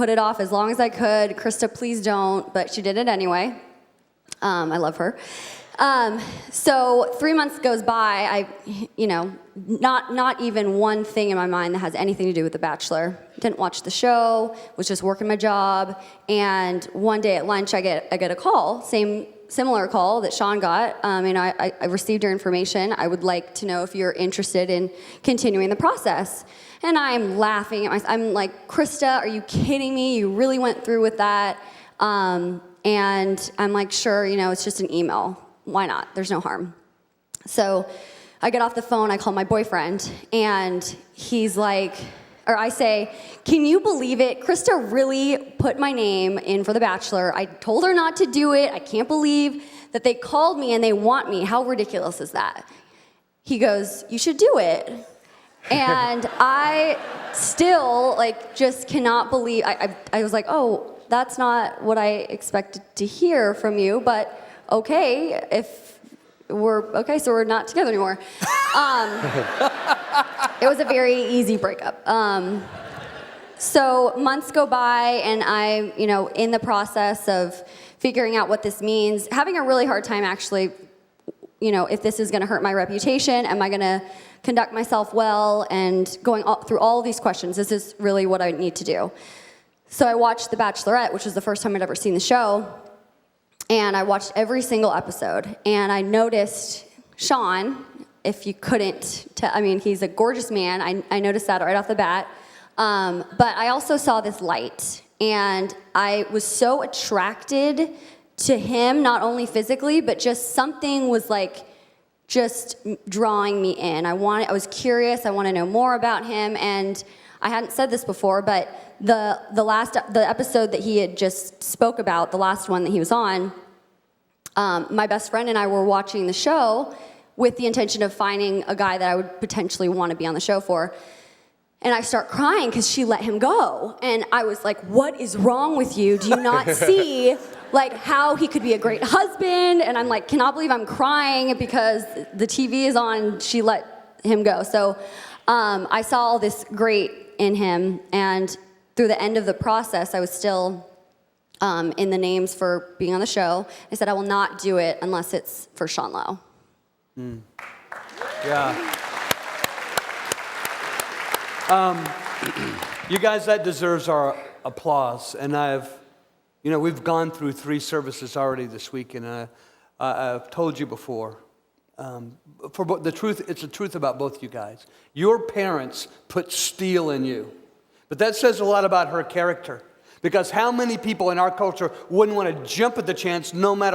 put it off as long as I could. Krista, please don't, but she did it anyway. I love her. So 3 months goes by, not even one thing in my mind that has anything to do with The Bachelor. Didn't watch the show, was just working my job, and one day at lunch I get a call, similar call that Sean got. I received your information. I would like to know if you're interested in continuing the process. And I'm laughing at myself. I'm like, Krista, are you kidding me? You really went through with that? And I'm like, sure, it's just an email. Why not? There's no harm. So I get off the phone, I call my boyfriend, and he's like, or I say, can you believe it? Krista really put my name in for The Bachelor. I told her not to do it. I can't believe that they called me and they want me. How ridiculous is that? He goes, you should do it. And I still just cannot believe, I was like, oh, that's not what I expected to hear from you, but okay, so we're not together anymore. It was a very easy breakup. So months go by, and I'm, in the process of figuring out what this means, having a really hard time actually, if this is gonna hurt my reputation, am I gonna conduct myself well, and going through all of these questions, this is really what I need to do. So I watched The Bachelorette, which was the first time I'd ever seen the show, and I watched every single episode, and I noticed Sean, if you couldn't tell, he's a gorgeous man. I noticed that right off the bat. But I also saw this light, and I was so attracted to him, not only physically, but just something was just drawing me in. I was curious, I want to know more about him, and I hadn't said this before, but the episode that he had just spoke about, the last one that he was on, my best friend and I were watching the show with the intention of finding a guy that I would potentially want to be on the show for. And I start crying because she let him go. And I was like, what is wrong with you? Do you not see how he could be a great husband? And I'm like, cannot believe I'm crying because the TV is on, she let him go. So I saw all this great in him, and through the end of the process, I was still in the names for being on the show. I said, I will not do it unless it's for Sean Lowe. Mm. Yeah. You guys, that deserves our applause. And we've gone through 3 services already this week, and I've told you before, the truth, it's the truth about both you guys. Your parents put steel in you. But that says a lot about her character. Because how many people in our culture wouldn't want to jump at the chance no matter